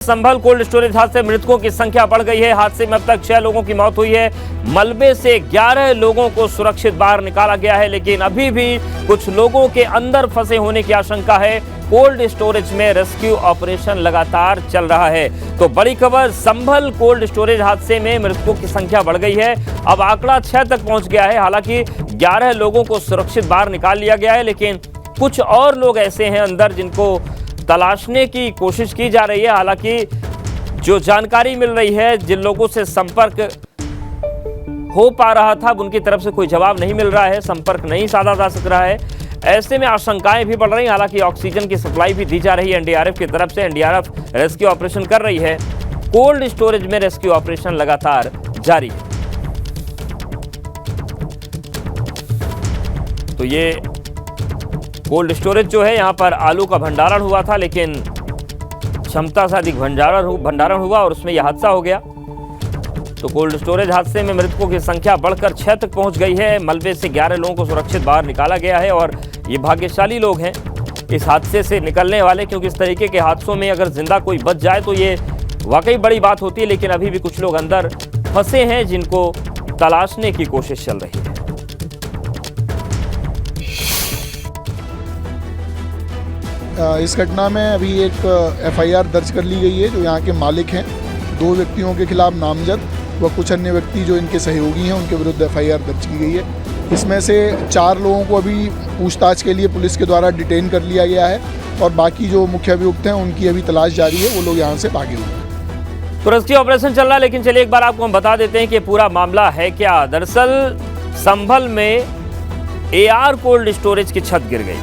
संभल cold storage हादसे मृतकों की संख्या बढ़ गई है। हादसे में अब तक 6 लोगों की मौत हुई है। मलबे से 11 लोगों को सुरक्षित बाहर निकाला गया है, लेकिन अभी भी कुछ लोगों के अंदर फंसे होने की आशंका है। कोल्ड स्टोरेज में रेस्क्यू ऑपरेशन लगातार चल रहा है। तो बड़ी खबर, संभल कोल्ड स्टोरेज हादसे में मृतकों की संख्या बढ़ गई है। अब आंकड़ा 6 तक पहुंच गया है। हालांकि 11 लोगों को सुरक्षित बाहर निकाल लिया गया है, लेकिन कुछ और लोग ऐसे हैं अंदर जिनको तलाशने की कोशिश की जा रही है। हालांकि जो जानकारी मिल रही है, जिन लोगों से संपर्क हो पा रहा था उनकी तरफ से कोई जवाब नहीं मिल रहा है, संपर्क नहीं साधा जा सक रहा है। ऐसे में आशंकाएं भी बढ़ रही हैं। हालांकि ऑक्सीजन की सप्लाई भी दी जा रही है एनडीआरएफ की तरफ से। एनडीआरएफ रेस्क्यू ऑपरेशन कर रही है। कोल्ड स्टोरेज में रेस्क्यू ऑपरेशन लगातार जारी है। तो ये कोल्ड स्टोरेज जो है, यहां पर आलू का भंडारण हुआ था, लेकिन क्षमता से अधिक भंडारण हुआ और उसमें यह हादसा हो गया। तो कोल्ड स्टोरेज हादसे में मृतकों की संख्या बढ़कर 6 तक पहुंच गई है। मलबे से 11 लोगों को सुरक्षित बाहर निकाला गया है और ये भाग्यशाली लोग हैं इस हादसे से निकलने वाले, क्योंकि इस तरीके के हादसों में अगर जिंदा कोई बच जाए तो ये वाकई बड़ी बात होती है। लेकिन अभी भी कुछ लोग अंदर फंसे हैं जिनको तलाशने की कोशिश चल रही है। इस घटना में अभी एक एफआईआर दर्ज कर ली गई है। जो यहाँ के मालिक हैं, 2 व्यक्तियों के खिलाफ नामजद व कुछ अन्य व्यक्ति जो इनके सहयोगी हैं उनके विरुद्ध एफआईआर दर्ज की गई है। इसमें से 4 लोगों को अभी पूछताछ के लिए पुलिस के द्वारा डिटेन कर लिया गया है और बाकी जो मुख्य अभियुक्त हैं उनकी अभी तलाश जारी है। वो लोग यहाँ से भागे हुए हैं। तो रेस्क्यू ऑपरेशन चल रहा है, लेकिन चलिए एक बार आपको हम बता देते हैं कि पूरा मामला है क्या। दरअसल संभल में एआर कोल्ड स्टोरेज की छत गिर गई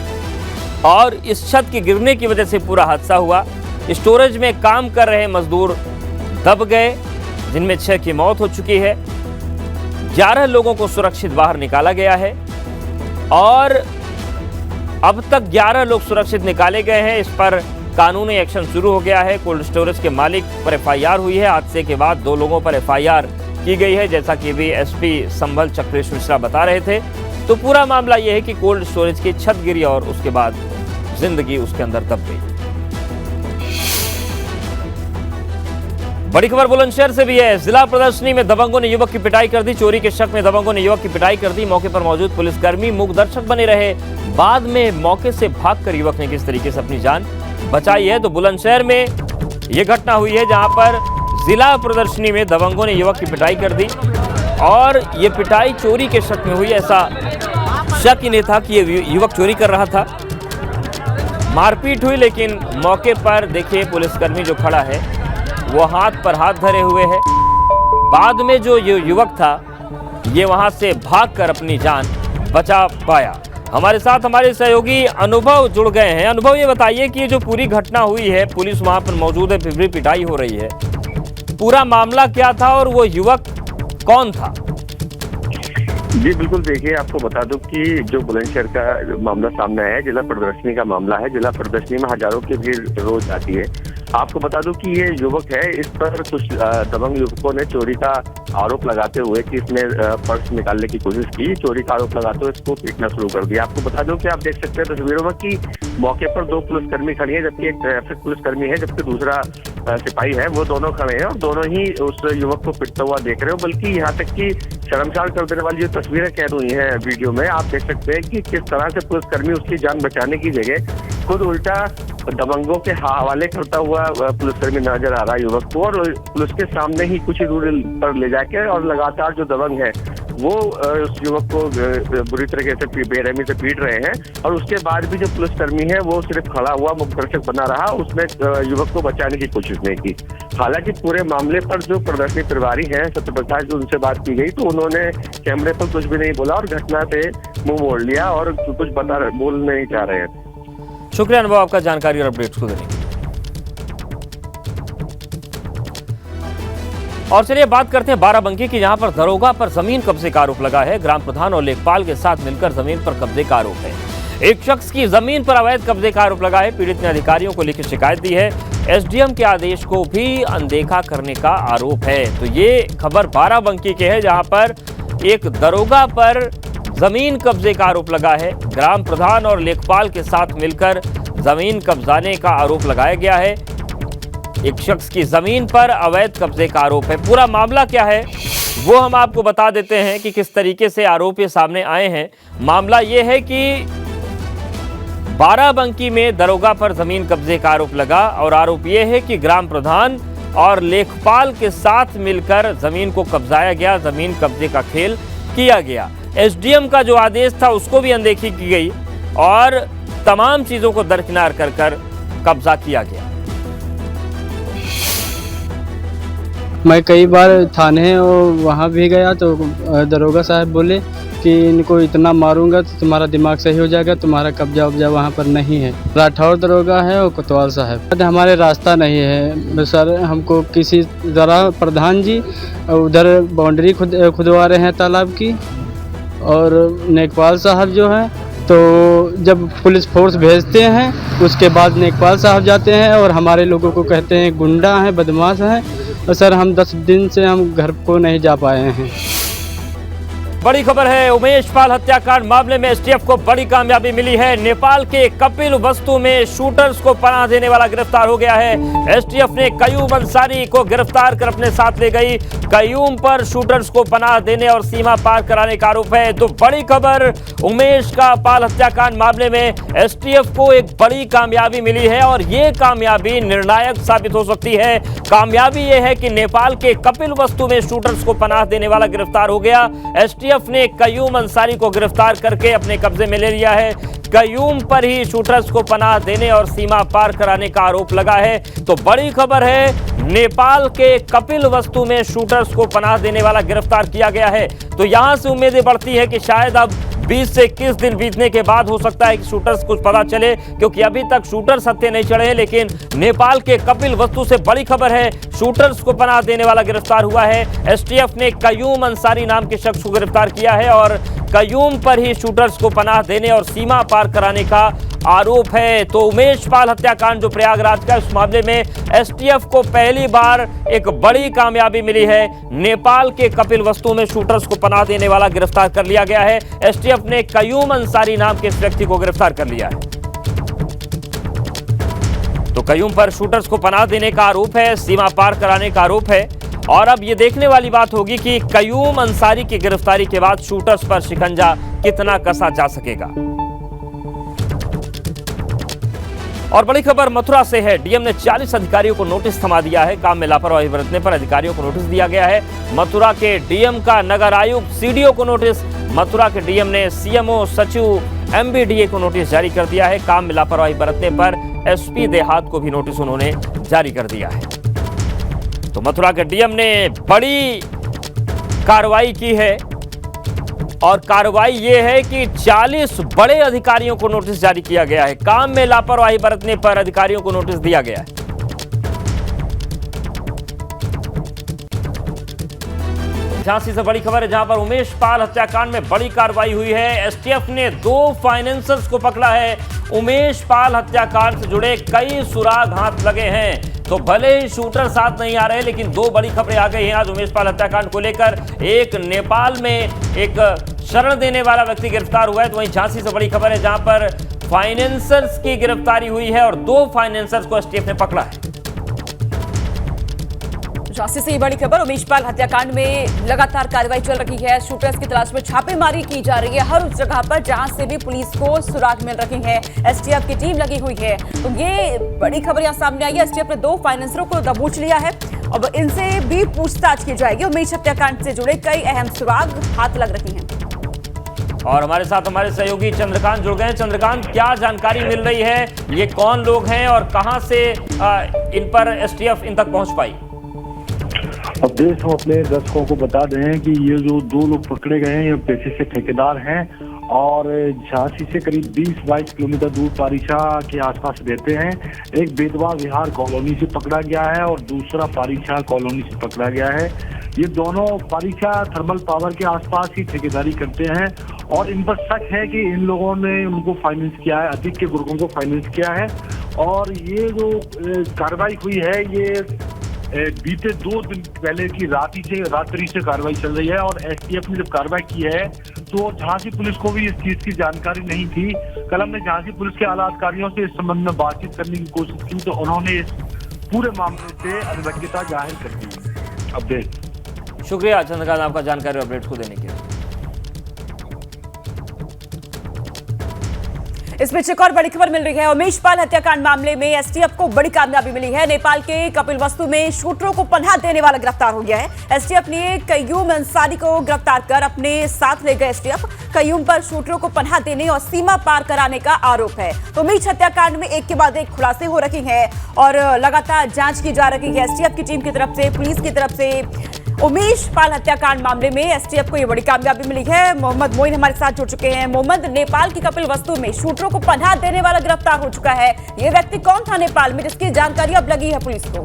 और इस छत के गिरने की वजह से पूरा हादसा हुआ। स्टोरेज में काम कर रहे मजदूर दब गए, जिनमें 6 की मौत हो चुकी है। 11 लोगों को सुरक्षित बाहर निकाला गया है और अब तक 11 लोग सुरक्षित निकाले गए हैं। इस पर कानूनी एक्शन शुरू हो गया है। कोल्ड स्टोरेज के मालिक पर एफआईआर हुई है। हादसे के बाद 2 लोगों पर एफआईआर की गई है, जैसा कि भी एसपी संभल चक्रेश मिश्रा बता रहे थे। तो पूरा मामला यह है कि कोल्ड स्टोरेज की छत गिरी और उसके बाद जिंदगी उसके अंदर दब गई। बड़ी खबर बुलंदशहर से भी है। जिला प्रदर्शनी में दबंगों ने युवक की पिटाई कर दी। चोरी के शक में दबंगों ने युवक की पिटाई कर दी। मौके पर मौजूद पुलिसकर्मी मूक दर्शक बने रहे। बाद में मौके से भागकर युवक ने किस तरीके से अपनी जान बचाई है। तो बुलंदशहर में यह घटना हुई है, जहां पर जिला प्रदर्शनी में दबंगों ने युवक की पिटाई कर दी और ये पिटाई चोरी के शक में हुई। ऐसा शक ही नहीं था कि ये युवक चोरी कर रहा था। मारपीट हुई, लेकिन मौके पर देखिए पुलिसकर्मी जो खड़ा है वो हाथ पर हाथ धरे हुए है। बाद में जो युवक था ये वहां से भागकर अपनी जान बचा पाया। हमारे साथ हमारे सहयोगी अनुभव जुड़ गए हैं। अनुभव, ये बताइए कि ये जो पूरी घटना हुई है, पुलिस वहां पर मौजूद है, फिर भी पिटाई हो रही है, पूरा मामला क्या था और वो युवक कौन था? जी बिल्कुल, देखिए आपको बता दूं कि जो बुलंदशहर का मामला सामने आया है, जिला प्रदर्शनी का मामला है। जिला प्रदर्शनी में हजारों की भीड़ रोज आती है। आपको बता दूं कि ये युवक है, इस पर कुछ दबंग युवकों ने चोरी का आरोप लगाते हुए कि इसने पर्स निकालने की कोशिश की। चोरी का आरोप लगाते हुए इसको पीटना शुरू कर दिया। आपको बता दूं कि आप देख सकते हैं तस्वीरों में कि मौके पर 2 पुलिसकर्मी खड़ी है, जबकि एक ट्रैफिक पुलिसकर्मी है, जबकि दूसरा सिपाही है। वो दोनों खड़े हैं और दोनों ही उस युवक को पिटता हुआ देख रहे हो। बल्कि यहाँ तक कि शर्मसार कर देने वाली जो तस्वीरें कैद हुई हैं वीडियो में, आप देख सकते हैं कि किस तरह से पुलिसकर्मी उसकी जान बचाने की जगह खुद उल्टा दबंगों के हवाले करता हुआ पुलिसकर्मी नजर आ रहा है युवक को, और पुलिस के सामने ही कुछ ही दूरी पर ले जाके और लगातार जो दबंग है वो उस युवक को बुरी तरीके से बेरहमी से पीट रहे हैं। और उसके बाद भी जो पुलिसकर्मी है वो सिर्फ खड़ा हुआ मुखदर्शक बना रहा, उसने युवक को बचाने की कोशिश नहीं की। हालांकि पूरे मामले पर जो प्रदर्शनी प्रभारी हैं सत्यप्रकाश, जो उनसे बात की गई तो उन्होंने कैमरे पर कुछ भी नहीं बोला और घटना से मुंह मोड़ लिया और कुछ बोल नहीं चाह रहे हैं। शुक्रिया अनुभव आपका जानकारी और अपडेट्स को देने के लिए। और चलिए बात करते हैं बाराबंकी की, जहां पर दरोगा पर जमीन कब्जे का आरोप लगा है। ग्राम प्रधान और लेखपाल के साथ मिलकर जमीन पर कब्जे का आरोप है। एक शख्स की जमीन पर अवैध कब्जे का आरोप लगा है। पीड़ित ने अधिकारियों को लिखित शिकायत दी है। एसडीएम के आदेश को भी अनदेखा करने का आरोप है। तो ये खबर बाराबंकी के है, जहां पर एक दरोगा पर जमीन कब्जे का आरोप लगा है। ग्राम प्रधान और लेखपाल के साथ मिलकर जमीन कब्जाने का आरोप लगाया गया है। एक शख्स की जमीन पर अवैध कब्जे का आरोप है। पूरा मामला क्या है वो हम आपको बता देते हैं कि किस तरीके से आरोप ये सामने आए हैं। मामला ये है कि बाराबंकी में दरोगा पर जमीन कब्जे का आरोप लगा और आरोप ये है कि ग्राम प्रधान और लेखपाल के साथ मिलकर जमीन को कब्जाया गया, जमीन कब्जे का खेल किया गया। एसडीएम का जो आदेश था उसको भी अनदेखी की गई और तमाम चीजों को दरकिनार कर कब्जा किया गया। मैं कई बार थाने और वहाँ भी गया तो दरोगा साहब बोले कि इनको इतना मारूंगा तो तुम्हारा दिमाग सही हो जाएगा, तुम्हारा कब्जा उब्जा वहाँ पर नहीं है। राठौर दरोगा है और कोतवाल साहब। हमारे रास्ता नहीं है सर, हमको किसी तरह प्रधान जी उधर बाउंड्री खुदवा रहे हैं तालाब की, और नेकपाल साहब जो है तो जब पुलिस फोर्स भेजते हैं उसके बाद नेकपाल साहब जाते हैं और हमारे लोगों को कहते हैं गुंडा हैं, बदमाश हैं। और सर हम 10 दिन से हम घर को नहीं जा पाए हैं। बड़ी खबर है, उमेश पाल हत्याकांड मामले में एसटीएफ को बड़ी कामयाबी मिली है। नेपाल के कपिल वस्तु में शूटर्स को पनाह देने वाला गिरफ्तार हो गया है। एसटीएफ ने कयूम अंसारी को गिरफ्तार कर अपने साथ ले गई। कयूम पर शूटर्स को पनाह देने और सीमा पार कराने का आरोप है। तो बड़ी खबर, उमेश का पाल हत्याकांड मामले में एसटीएफ को एक बड़ी कामयाबी मिली है और ये कामयाबी निर्णायक साबित हो सकती है। कामयाबी ये है कि नेपाल के कपिल वस्तु में शूटर्स को पनाह देने वाला गिरफ्तार हो गया। एसटीएफ ने कयूम अंसारी को गिरफ्तार करके अपने कब्जे में ले लिया है। कयूम पर ही शूटर्स को पनाह देने और सीमा पार कराने का आरोप लगा है। तो बड़ी खबर है, नेपाल के कपिल वस्तु में शूटर्स को पनाह देने वाला गिरफ्तार किया गया है। तो यहां से उम्मीदें बढ़ती है कि शायद अब 20 से 21 दिन बीतने के बाद हो सकता है कि शूटर्स कुछ पता चले, क्योंकि अभी तक शूटर्स हत्थे नहीं चढ़े हैं। लेकिन नेपाल के कपिल वस्तु से बड़ी खबर है, शूटर्स को पनाह देने वाला गिरफ्तार हुआ है। एसटीएफ ने कयूम अंसारी नाम के शख्स को गिरफ्तार किया है और कयूम पर ही शूटर्स को पनाह देने और सीमा पार कराने का आरोप है। तो उमेश पाल हत्याकांड जो प्रयागराज का, इस मामले में एसटीएफ को पहली बार एक बड़ी कामयाबी मिली है। नेपाल के कपिल वस्तु में शूटर्स को पनाह देने वाला गिरफ्तार कर लिया गया है। एसटीएफ ने कयूम अंसारी नाम के इस व्यक्ति को गिरफ्तार कर लिया है। तो कयूम पर शूटर्स को पनाह देने का आरोप है, सीमा पार कराने का आरोप है। और अब ये देखने वाली बात होगी कि कयूम अंसारी की गिरफ्तारी के बाद शूटर्स पर शिकंजा कितना कसा जा सकेगा। और बड़ी खबर मथुरा से है, डीएम ने 40 अधिकारियों को नोटिस थमा दिया है। काम में लापरवाही बरतने पर अधिकारियों को नोटिस दिया गया है। मथुरा के डीएम का नगर आयुक्त, सीडीओ को नोटिस। मथुरा के डीएम ने सीएमओ, सचिव, एमबीडीए को नोटिस जारी कर दिया है। काम में लापरवाही बरतने पर एसपी देहात को भी नोटिस उन्होंने जारी कर दिया है। तो मथुरा के डीएम ने बड़ी कार्रवाई की है और कार्रवाई ये है कि 40 बड़े अधिकारियों को नोटिस जारी किया गया है। काम में लापरवाही बरतने पर अधिकारियों को नोटिस दिया गया है। झांसी से बड़ी खबर है, जहां पर उमेश पाल हत्याकांड में बड़ी कार्रवाई हुई है। एसटीएफ ने 2 फाइनेंसर्स को पकड़ा है। उमेश पाल हत्याकांड से जुड़े कई सुराग हाथ लगे हैं। तो भले ही शूटर साथ नहीं आ रहे, लेकिन 2 बड़ी खबरें आ गई हैं आज उमेश पाल हत्याकांड को लेकर। एक, नेपाल में एक शरण देने वाला व्यक्ति गिरफ्तार हुआ है। तो वहीं झांसी से बड़ी खबर है, जहां पर फाइनेंसर्स की गिरफ्तारी हुई है और 2 फाइनेंसर्स को एसटीएफ ने पकड़ा है। झांसी से ये बड़ी खबर, उमेश पाल हत्याकांड में लगातार कार्रवाई चल रही है। शूटर्स की तलाश में छापेमारी की जा रही है हर उस जगह पर जहां से भी पुलिस को सुराग मिल रही है। एसटीएफ की टीम लगी हुई है। तो ये बड़ी खबर यहां सामने आई है। एसटीएफ ने 2 फाइनेंसरों को दबोच लिया है। अब इनसे भी पूछताछ की जाएगी। उमेश हत्याकांड से जुड़े कई अहम सुराग हाथ लग रही हैं। और हमारे साथ हमारे सहयोगी चंद्रकांत जुड़ गए हैं। चंद्रकांत, क्या जानकारी मिल रही है, ये कौन लोग हैं और कहां से इन पर एसटीएफ इन तक पहुंच पाई? अब देश हम अपने दर्शकों को बता दें कि ये जो 2 लोग पकड़े गए हैं, ये पेशे से ठेकेदार हैं और झांसी से करीब 20-22 किलोमीटर दूर पारीछा के आसपास रहते हैं। एक बेतवा विहार कॉलोनी से पकड़ा गया है और दूसरा पारीछा कॉलोनी से पकड़ा गया है। ये दोनों पारीछा थर्मल पावर के आसपास ही ठेकेदारी करते हैं और इन पर शक है कि इन लोगों ने उनको फाइनेंस किया है, अतीक के गुर्गों को फाइनेंस किया है। और ये जो कार्रवाई हुई है, ये बीते 2 दिन पहले की रात्रि से कार्रवाई चल रही है। और एसटीएफ ने जब कार्रवाई की है तो झांसी पुलिस को भी इस चीज की जानकारी नहीं थी। कल हमने झांसी पुलिस के आला अधिकारियों से इस संबंध में बातचीत करने की कोशिश की तो उन्होंने इस पूरे मामले से अनभिज्ञता जाहिर कर दी। अपडेट। शुक्रिया चंद्रकांत आपका जानकारी और अपडेट को देने के लिए। इस बीच एक और बड़ी खबर मिल रही है। उमेश पाल हत्याकांड मामले में एसटीएफ को बड़ी कामयाबी मिली है। नेपाल के कपिलवस्तु में शूटरों को पनाह देने वाला गिरफ्तार हो गया है। एसटीएफ ने कयूम अंसारी को गिरफ्तार कर अपने साथ ले गए। एसटीएफ कयूम पर शूटरों को पनाह देने और सीमा पार कराने का आरोप है। तो उमेश हत्याकांड में एक के बाद एक खुलासे हो रहे हैं और लगातार जांच की जा रही है एसटीएफ की टीम की तरफ से, पुलिस की तरफ से। उमेश पाल हत्याकांड मामले में एसटीएफ को यह बड़ी कामयाबी मिली है। मोहम्मद मोइन हमारे साथ जुड़ चुके हैं। मोहम्मद, नेपाल की कपिलवस्तु में शूटरों को पनाह देने वाला गिरफ्तार हो चुका है। ये व्यक्ति कौन था नेपाल में, जिसकी जानकारी अब लगी है पुलिस को?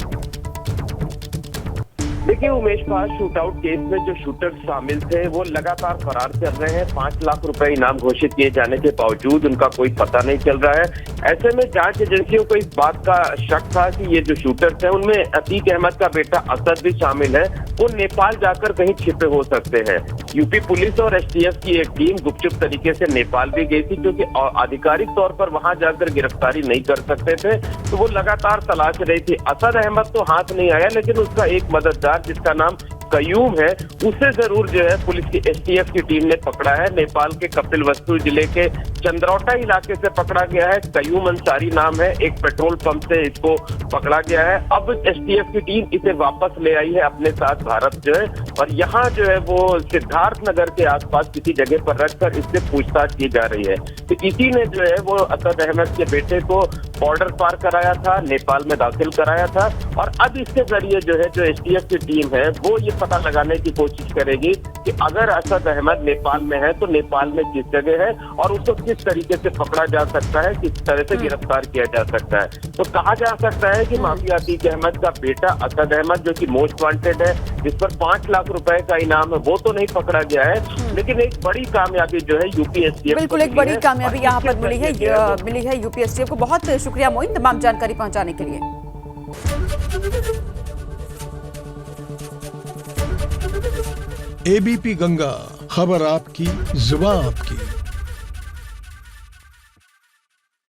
देखिए, उमेश पाल शूटआउट केस में जो शूटर शामिल थे वो लगातार फरार चल रहे हैं। 5 लाख रुपए इनाम घोषित किए जाने के बावजूद उनका कोई पता नहीं चल रहा है। ऐसे में जांच एजेंसियों को इस बात का शक था कि ये जो शूटर थे उनमें अतीक अहमद का बेटा असद भी शामिल है। वो नेपाल जाकर कहीं छिपे हो सकते हैं। यूपी पुलिस और एसटीएफ की एक टीम गुपचुप तरीके से नेपाल भी गई थी, क्योंकि आधिकारिक तौर पर वहां जाकर गिरफ्तारी नहीं कर सकते थे, तो वो लगातार तलाश रही थी। असद अहमद तो हाथ नहीं आया, लेकिन उसका एक मददगार जिसका नाम कयूम है, उसे जरूर जो है पुलिस की एसटीएफ की टीम ने पकड़ा है। नेपाल के कपिलवस्तु जिले के चंद्रौटा इलाके से पकड़ा गया है। कयूम अंसारी नाम है, एक पेट्रोल पंप से इसको पकड़ा गया है। अब एसटीएफ की टीम इसे वापस ले आई है अपने साथ भारत जो है, और यहाँ जो है वो सिद्धार्थ नगर के आसपास किसी जगह पर रखकर इससे पूछताछ की जा रही है। तो इसी ने जो है वो असद अहमद के बेटे को बॉर्डर पार कराया था, नेपाल में दाखिल कराया था, और अब इसके जरिए जो है जो एसटीएफ की टीम है वो ये पता लगाने की कोशिश करेगी कि अगर असद अहमद नेपाल में है तो नेपाल में किस जगह है और उसको किस तरीके से पकड़ा जा सकता है, किस तरह से गिरफ्तार किया जा सकता है। तो कहा जा सकता है कि माफिया अतीक अहमद का बेटा असद अहमद, जो कि मोस्ट वांटेड है, जिस पर 5 लाख रुपए का इनाम है, वो तो नहीं पकड़ा गया है, लेकिन एक बड़ी कामयाबी जो है यूपी एसटीएफ, बिल्कुल एक बड़ी कामयाबी यहाँ पर मिली है यूपी एसटीएफ को। बहुत शुक्रिया मोइन तमाम जानकारी पहुंचाने के लिए। एबीपी गंगा, खबर आपकी, जुबान आपकी।